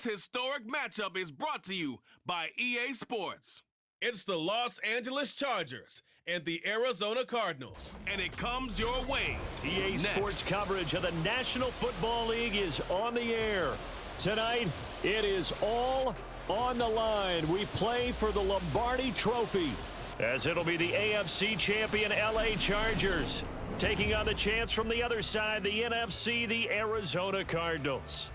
Historic matchup is brought to you by EA Sports. It's the Los Angeles Chargers and the Arizona Cardinals, and it comes your way. EA Sports coverage of the National Football League is on the air. Tonight, it is all on the line. We play for the Lombardi Trophy, as it'll be the AFC champion LA Chargers taking on the champs from the other side, the NFC, the Arizona Cardinals.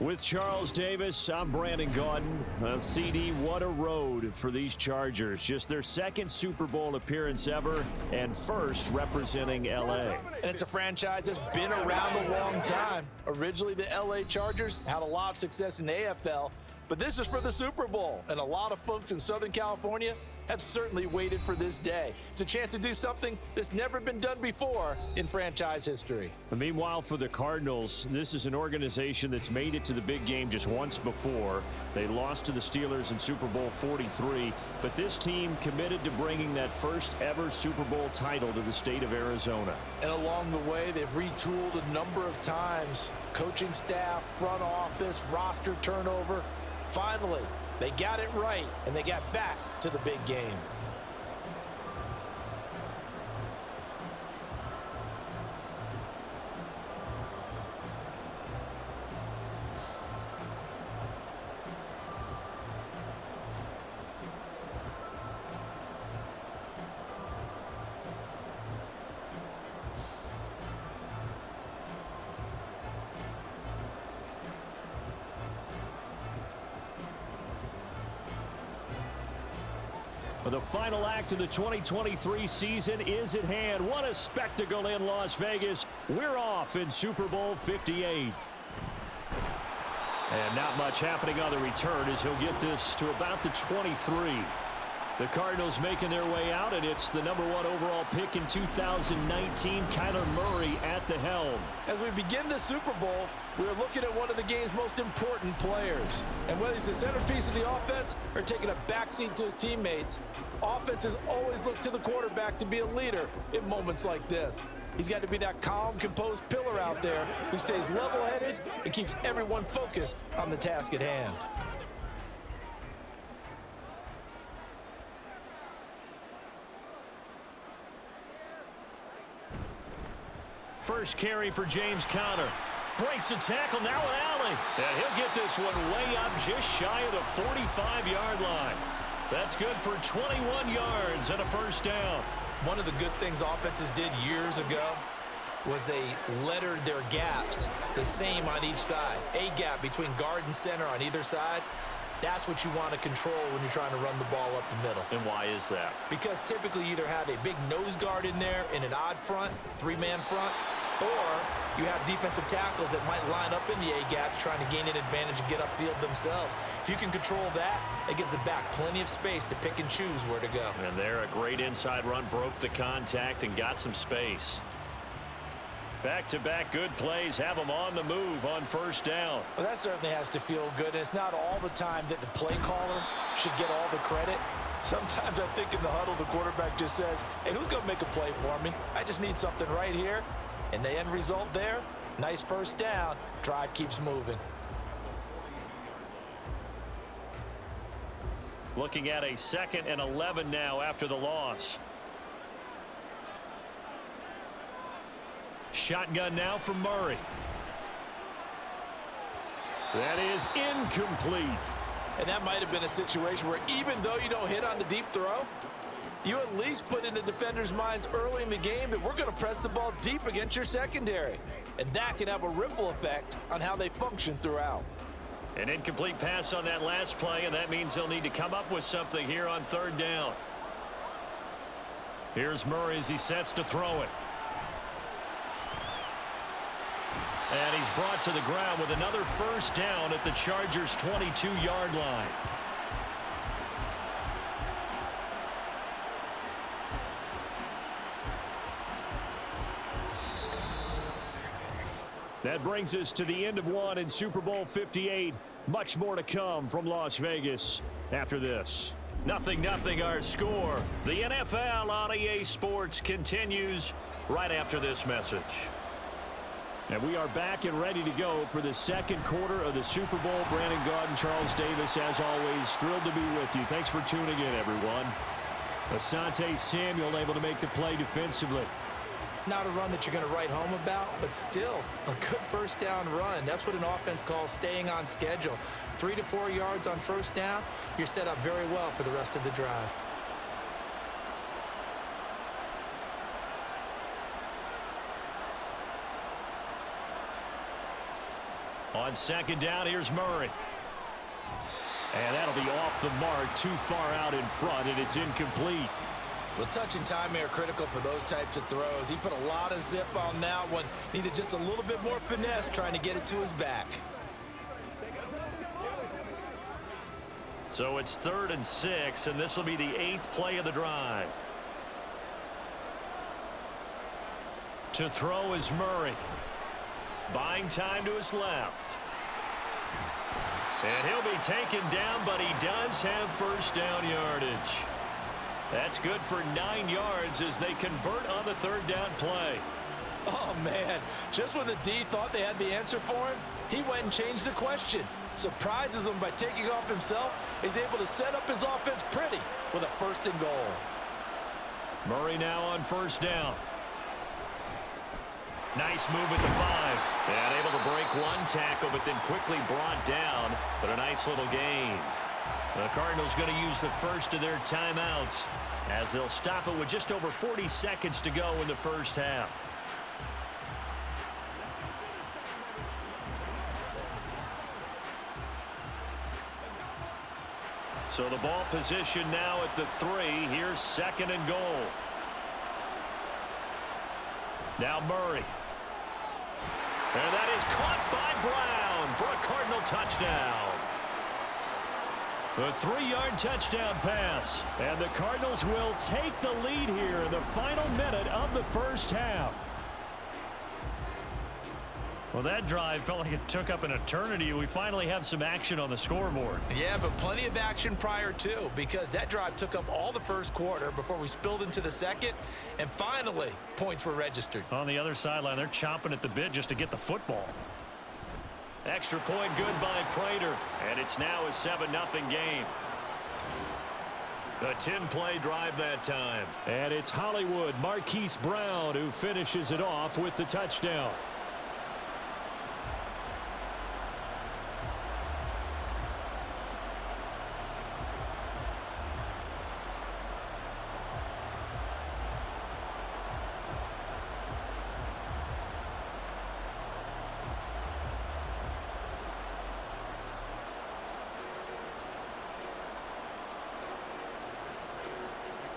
With Charles Davis, I'm Brandon Gaudin. CD, what a road for these Chargers. Just their second Super Bowl appearance ever and first representing LA. And it's a franchise that's been around a long time. Originally, the LA Chargers had a lot of success in the AFL, but this is for the Super Bowl, and a lot of folks in Southern California have certainly waited for this day. It's a chance to do something that's never been done before in franchise history. But meanwhile, for the Cardinals, this is an organization that's made it to the big game just once before. They lost to the Steelers in Super Bowl 43, but this team committed to bringing that first ever Super Bowl title to the state of Arizona. And along the way, they've retooled a number of times. Coaching staff, front office, roster turnover. Finally, they got it right, and they got back to the big game. Well, the final act of the 2023 season is at hand. What a spectacle in Las Vegas. We're off in Super Bowl 58. And not much happening on the return as he'll get this to about the 23. The Cardinals making their way out, and it's the #1 overall pick in 2019, Kyler Murray at the helm. As we begin the Super Bowl, we're looking at one of the game's most important players. And whether he's the centerpiece of the offense or taking a backseat to his teammates, offenses always look to the quarterback to be a leader in moments like this. He's got to be that calm, composed pillar out there who stays level-headed and keeps everyone focused on the task at hand. First carry for James Conner. Breaks a tackle, now an alley. And he'll get this one way up just shy of the 45-yard line. That's good for 21 yards and a first down. One of the good things offenses did years ago was they lettered their gaps the same on each side. A gap between guard and center on either side. That's what you want to control when you're trying to run the ball up the middle. And why is that? Because typically you either have a big nose guard in there in an odd front, three-man front, or you have defensive tackles that might line up in the A-gaps trying to gain an advantage and get upfield themselves. If you can control that, it gives the back plenty of space to pick and choose where to go. And there, a great inside run, broke the contact and got some space. Back-to-back good plays have them on the move on first down. Well, that certainly has to feel good. And it's not all the time that the play caller should get all the credit. Sometimes I think in the huddle, the quarterback just says, hey, who's going to make a play for me? I just need something right here. And the end result there, nice first down. Drive keeps moving. Looking at a 2nd and 11 now after the loss. Shotgun now for Murray. That is incomplete. And that might have been a situation where even though you don't hit on the deep throw, you at least put in the defenders' minds early in the game that we're going to press the ball deep against your secondary. And that can have a ripple effect on how they function throughout. An incomplete pass on that last play, and that means they'll need to come up with something here on third down. Here's Murray as he sets to throw it. And he's brought to the ground with another first down at the Chargers' 22-yard line. That brings us to the end of one in Super Bowl 58. Much more to come from Las Vegas after this. 0-0 our score. The NFL on EA Sports continues right after this message. And we are back and ready to go for the second quarter of the Super Bowl. Brandon Gaud and Charles Davis, as always, thrilled to be with you. Thanks for tuning in, everyone. Asante Samuel able to make the play defensively. Not a run that you're going to write home about, but still a good first down run. That's what an offense calls staying on schedule. 3 to 4 yards on first down, you're set up very well for the rest of the drive. On second down, here's Murray. And that'll be off the mark, too far out in front, and it's incomplete. Well, touch and time are critical for those types of throws. He put a lot of zip on that one. Needed just a little bit more finesse trying to get it to his back. So it's 3rd and 6, and this will be the 8th play of the drive. To throw is Murray. Buying time to his left. And he'll be taken down, but he does have first down yardage. That's good for 9 yards as they convert on the 3rd down play. Oh, man. Just when the D thought they had the answer for him, he went and changed the question. Surprises him by taking off himself. He's able to set up his offense pretty with a 1st and goal. Murray now on first down. Nice move at the 5. And able to break one tackle, but then quickly brought down. But a nice little gain. The Cardinals going to use the first of their timeouts as they'll stop it with just over 40 seconds to go in the first half. So the ball position now at the 3. Here's 2nd and goal. Now Murray. And that is caught by Brown for a Cardinal touchdown. A 3-yard touchdown pass. And the Cardinals will take the lead here in the final minute of the first half. Well, that drive felt like it took up an eternity. We finally have some action on the scoreboard. Yeah, but plenty of action prior to, because that drive took up all the first quarter before we spilled into the second, and finally, points were registered. On the other sideline, they're chomping at the bit just to get the football. Extra point good by Prater, and it's now a 7-0 game. A 10-play drive that time. And it's Hollywood Marquise Brown who finishes it off with the touchdown.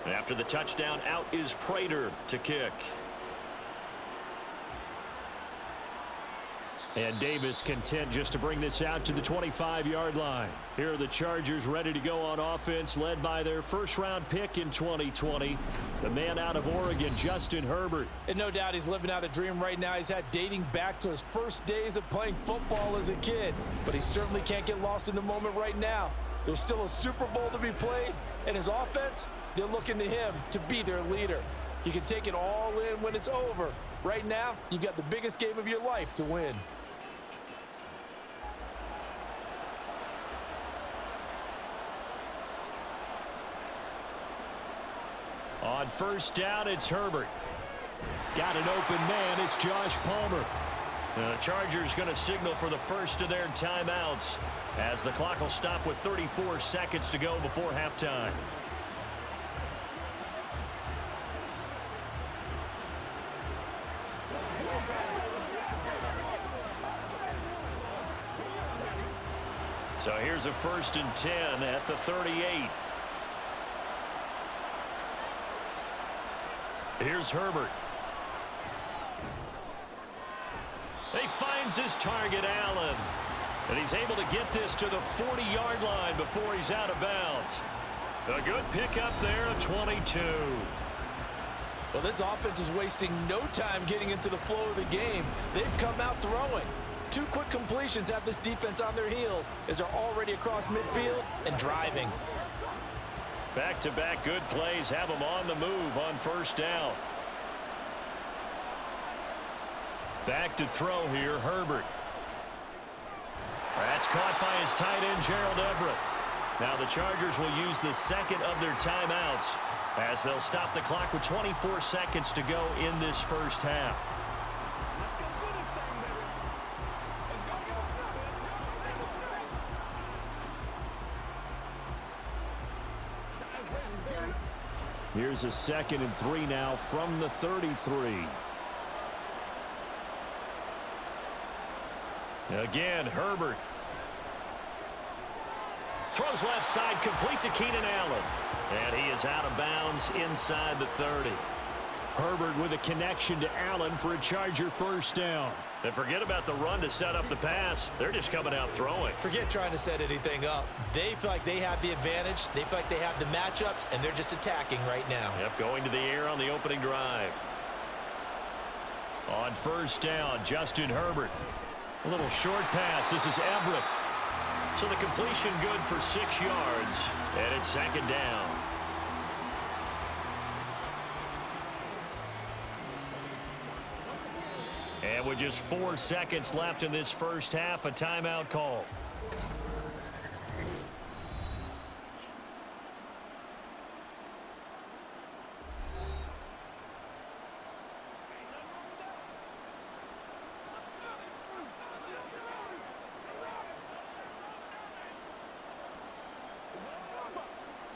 After the touchdown, out is Prater to kick. And Davis content just to bring this out to the 25-yard line. Here are the Chargers ready to go on offense, led by their first-round pick in 2020, the man out of Oregon, Justin Herbert. And no doubt he's living out a dream right now. He's had dating back to his first days of playing football as a kid. But he certainly can't get lost in the moment right now. There's still a Super Bowl to be played, and his offense, they're looking to him to be their leader. You can take it all in when it's over. Right now, you've got the biggest game of your life to win. On first down, it's Herbert. Got an open man. It's Josh Palmer. The Chargers going to signal for the first of their timeouts as the clock will stop with 34 seconds to go before halftime. So here's a 1st and 10 at the 38. Here's Herbert. He finds his target, Allen. And he's able to get this to the 40-yard line before he's out of bounds. A good pickup there of 22. Well, this offense is wasting no time getting into the flow of the game. They've come out throwing. 2 quick completions have this defense on their heels as they're already across midfield and driving. Back-to-back good plays have them on the move on first down. Back to throw here, Herbert. That's caught by his tight end, Gerald Everett. Now the Chargers will use the second of their timeouts as they'll stop the clock with 24 seconds to go in this first half. Here's a 2nd and 3 now from the 33. Again, Herbert. Throws left side, complete to Keenan Allen. And he is out of bounds inside the 30. Herbert with a connection to Allen for a Charger first down. And forget about the run to set up the pass. They're just coming out throwing. Forget trying to set anything up. They feel like they have the advantage. They feel like they have the matchups, and they're just attacking right now. Yep, going to the air on the opening drive. On first down, Justin Herbert. A little short pass. This is Everett. So the completion good for 6 yards, and it's 2nd down. And with just 4 seconds left in this first half, a timeout call.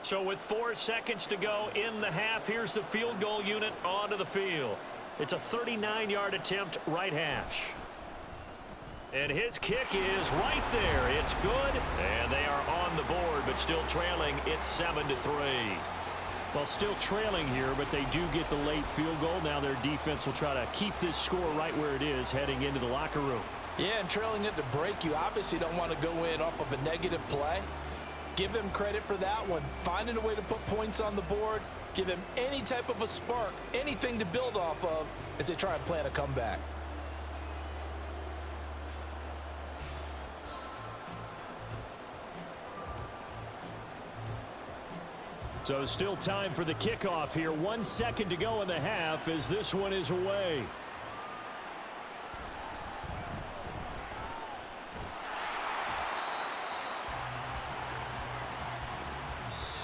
So with 4 seconds to go in the half, here's the field goal unit onto the field. It's a 39-yard attempt, right hash. And his kick is right there. It's good, and they are on the board, but still trailing. It's 7-3. Well, still trailing here, but they do get the late field goal. Now their defense will try to keep this score right where it is heading into the locker room. Yeah, and trailing at the break, you obviously don't want to go in off of a negative play. Give them credit for that one. Finding a way to put points on the board. Give them any type of a spark, anything to build off of as they try and plan a comeback. So still time for the kickoff here. 1 second to go in the half as this one is away.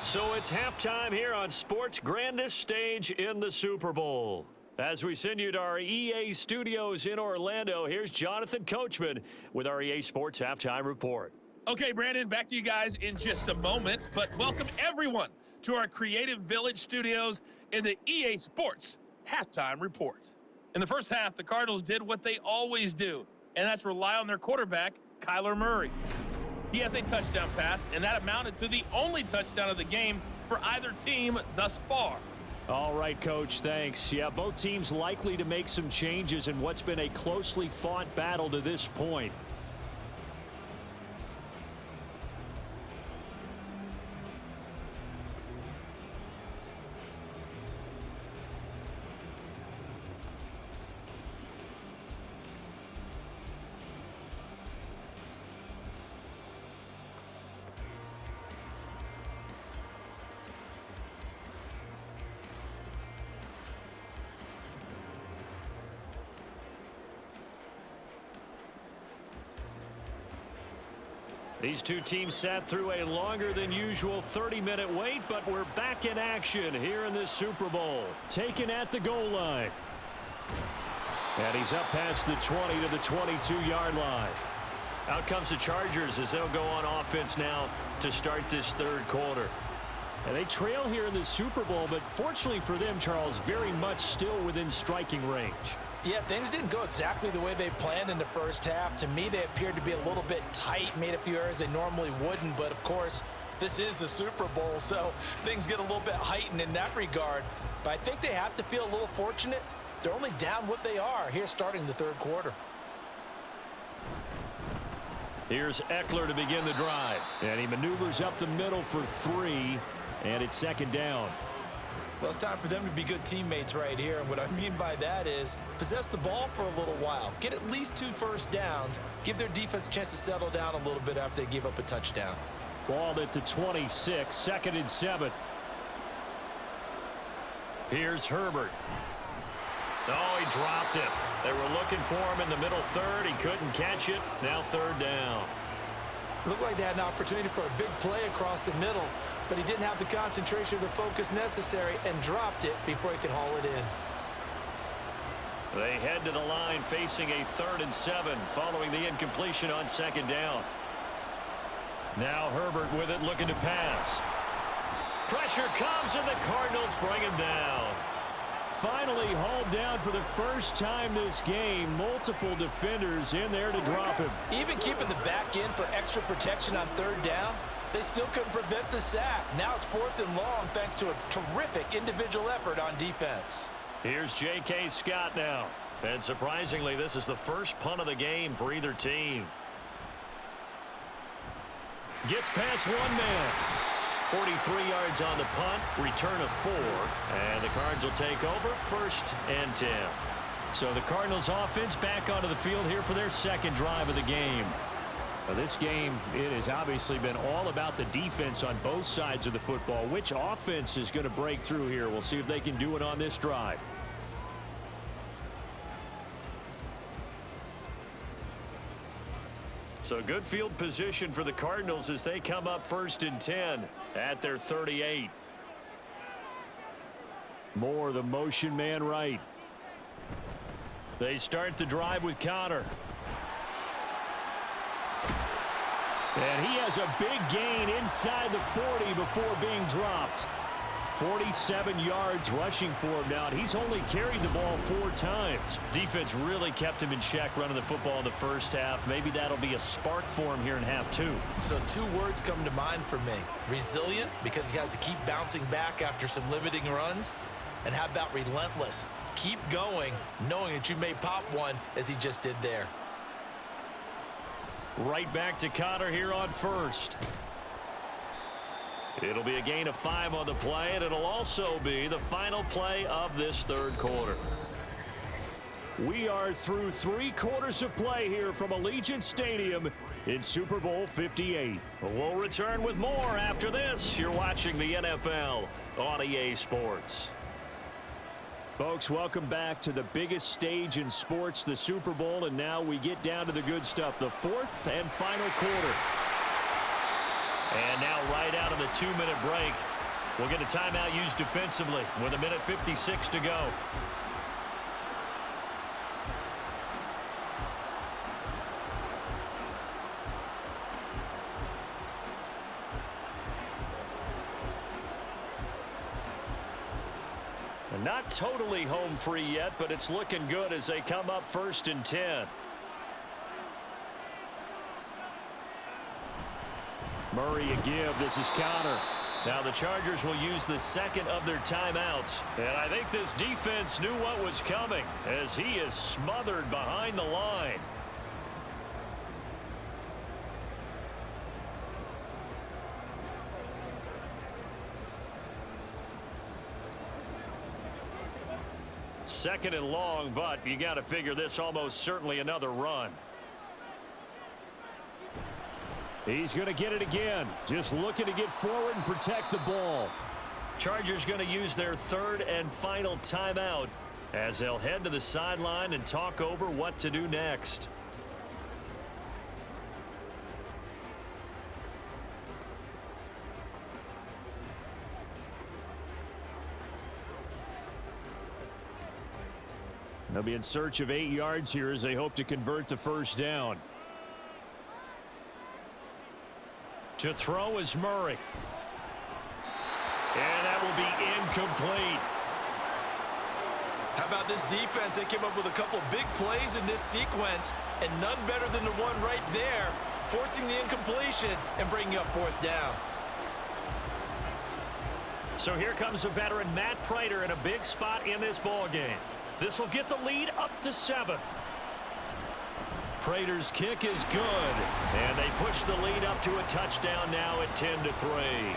So it's halftime here on sports' grandest stage in the Super Bowl. As we send you to our EA studios in Orlando, here's Jonathan Coachman with our EA Sports Halftime Report. Okay, Brandon, back to you guys in just a moment, but welcome everyone to our Creative Village studios in the EA Sports Halftime Report. In the first half, the Cardinals did what they always do, and that's rely on their quarterback, Kyler Murray. He has a touchdown pass, and that amounted to the only touchdown of the game for either team thus far. All right, Coach, thanks. Yeah, both teams likely to make some changes in what's been a closely fought battle to this point. These two teams sat through a longer than usual 30-minute wait, but we're back in action here in this Super Bowl. Taken at the goal line. And he's up past the 20 to the 22-yard line. Out comes the Chargers as they'll go on offense now to start this third quarter. And they trail here in the Super Bowl, but fortunately for them, Charles, very much still within striking range. Yeah, things didn't go exactly the way they planned in the first half. To me, they appeared to be a little bit tight, made a few errors they normally wouldn't. But, of course, this is the Super Bowl, so things get a little bit heightened in that regard. But I think they have to feel a little fortunate. They're only down what they are here starting the third quarter. Here's Eckler to begin the drive. And he maneuvers up the middle for 3, and it's second down. Well, it's time for them to be good teammates right here. And what I mean by that is possess the ball for a little while. Get at least 2 first downs. Give their defense a chance to settle down a little bit after they give up a touchdown. Ball at the 26, 2nd and 7. Here's Herbert. Oh, he dropped it. They were looking for him in the middle third. He couldn't catch it. Now third down. Looked like they had an opportunity for a big play across the middle, but he didn't have the concentration or the focus necessary and dropped it before he could haul it in. They head to the line facing a 3rd and 7 following the incompletion on 2nd down. Now Herbert with it, looking to pass. Pressure comes, and the Cardinals bring him down. Finally hauled down for the first time this game. Multiple defenders in there to drop him. Even keeping the back in for extra protection on 3rd down, they still couldn't prevent the sack. Now it's 4th and long thanks to a terrific individual effort on defense. Here's J.K. Scott now. And surprisingly, this is the first punt of the game for either team. Gets past one man. 43 yards on the punt, return of 4, and the Cards will take over 1st and 10. So the Cardinals offense back onto the field here for their 2nd drive of the game. Now this game, it has obviously been all about the defense on both sides of the football. Which offense is going to break through here? We'll see if they can do it on this drive. So good field position for the Cardinals as they come up 1st and 10 at their 38. Moore, the motion man right. They start the drive with Connor. And he has a big gain inside the 40 before being dropped. 47 yards rushing for him now, and he's only carried the ball 4 times. Defense really kept him in check running the football in the first half. Maybe that'll be a spark for him here in half 2. So 2 words come to mind for me. Resilient, because he has to keep bouncing back after some limiting runs. And how about relentless? Keep going, knowing that you may pop one as he just did there. Right back to Connor here on 1st. It'll be a gain of 5 on the play, and it'll also be the final play of this 3rd quarter. We are through 3 quarters of play here from Allegiant Stadium in Super Bowl 58. We'll return with more after this. You're watching the NFL on EA Sports. Folks, welcome back to the biggest stage in sports, the Super Bowl, and now we get down to the good stuff, the 4th and final quarter. And now right out of the 2-minute break, we'll get a timeout used defensively with 1:56 to go. And not totally home free yet, but it's looking good as they come up 1st and 10. Murray a give. This is Connor. Now the Chargers will use the 2nd of their timeouts. And I think this defense knew what was coming as he is smothered behind the line. Second and long, but you got to figure this almost certainly another run. He's going to get it again. Just looking to get forward and protect the ball. Chargers going to use their 3rd and final timeout as they'll head to the sideline and talk over what to do next. They'll be in search of 8 yards here as they hope to convert the 1st down. To throw is Murray. And that will be incomplete. How about this defense? They came up with a couple big plays in this sequence, and none better than the one right there, forcing the incompletion and bringing up 4th down. So here comes the veteran Matt Prater in a big spot in this ball game. This will get the lead up to 7. Prater's kick is good, and they push the lead up to a touchdown now at 10-3.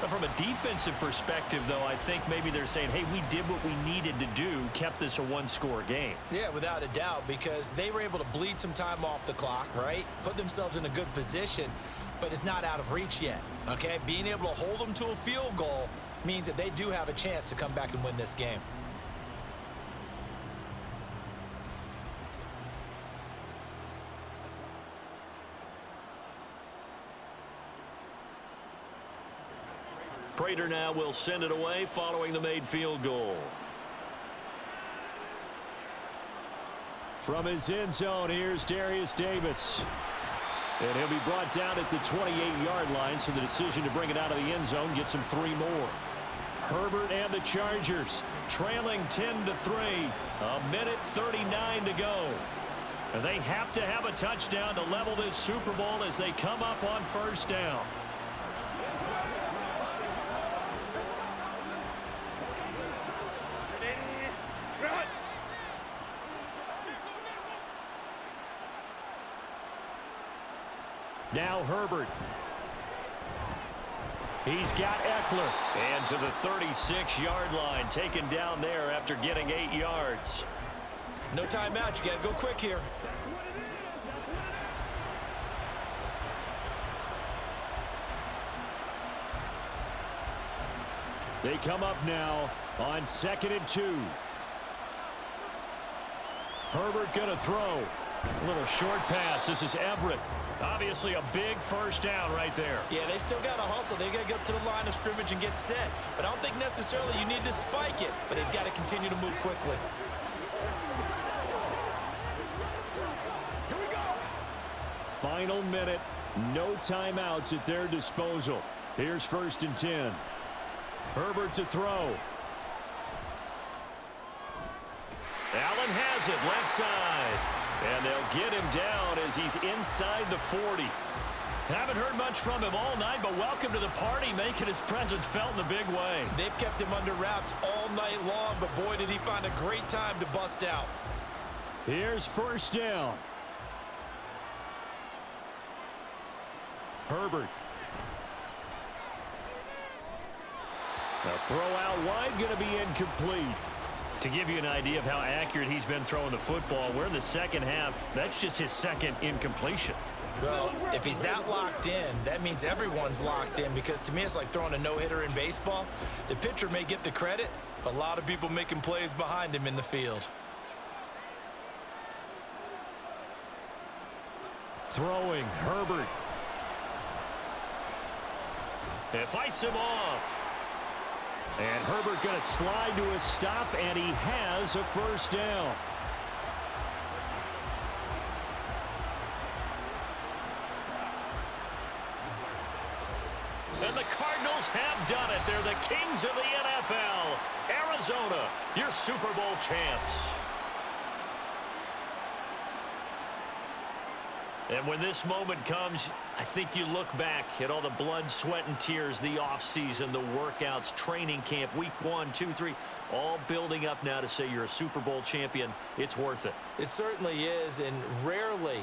From a defensive perspective, though, I think maybe they're saying, hey, we did what we needed to do, kept this a 1-score game. Yeah, without a doubt, because they were able to bleed some time off the clock, right? Put themselves in a good position, but it's not out of reach yet, okay? Being able to hold them to a field goal means that they do have a chance to come back and win this game. Prater now will send it away following the made field goal. From his end zone, here's Darius Davis. And he'll be brought down at the 28-yard line, so the decision to bring it out of the end zone gets him 3 more. Herbert and the Chargers trailing 10-3. A minute 39 to go. And they have to have a touchdown to level this Super Bowl as they come up on first down. Now Herbert. He's got Eckler. And to the 36-yard line, taken down there after getting 8 yards. No timeout. You got to go quick here. They come up now on 2nd and 2. Herbert going to throw. A little short pass. This is Everett. Obviously a big first down right there. Yeah, they still got to hustle. They got to get up to the line of scrimmage and get set. But I don't think necessarily you need to spike it. But they've got to continue to move quickly. Final minute. No timeouts at their disposal. Here's 1st and 10. Herbert to throw. Allen has it left side. And they'll get him down as he's inside the 40. Haven't heard much from him all night, but welcome to the party, making his presence felt in a big way. They've kept him under wraps all night long, but boy, did he find a great time to bust out. Here's 1st down. Herbert. The throw out wide going to be incomplete. To give you an idea of how accurate he's been throwing the football, we're in the second half. That's just his 2nd incompletion. Well, if he's that locked in, that means everyone's locked in, because to me it's like throwing a no-hitter in baseball. The pitcher may get the credit, but a lot of people making plays behind him in the field. Throwing, Herbert. It fights him off. And Herbert going to slide to a stop, and he has a first down. And the Cardinals have done it. They're the kings of the NFL. Arizona, your Super Bowl champs. And when this moment comes, I think you look back at all the blood, sweat, and tears, the offseason, the workouts, training camp, week 1, 2, 3, all building up now to say you're a Super Bowl champion. It's worth it. It certainly is, and rarely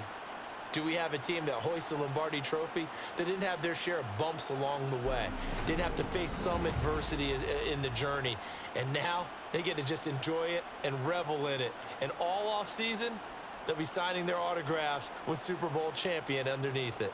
do we have a team that hoists the Lombardi Trophy that didn't have their share of bumps along the way, didn't have to face some adversity in the journey, and now they get to just enjoy it and revel in it. And all offseason, they'll be signing their autographs with Super Bowl champion underneath it.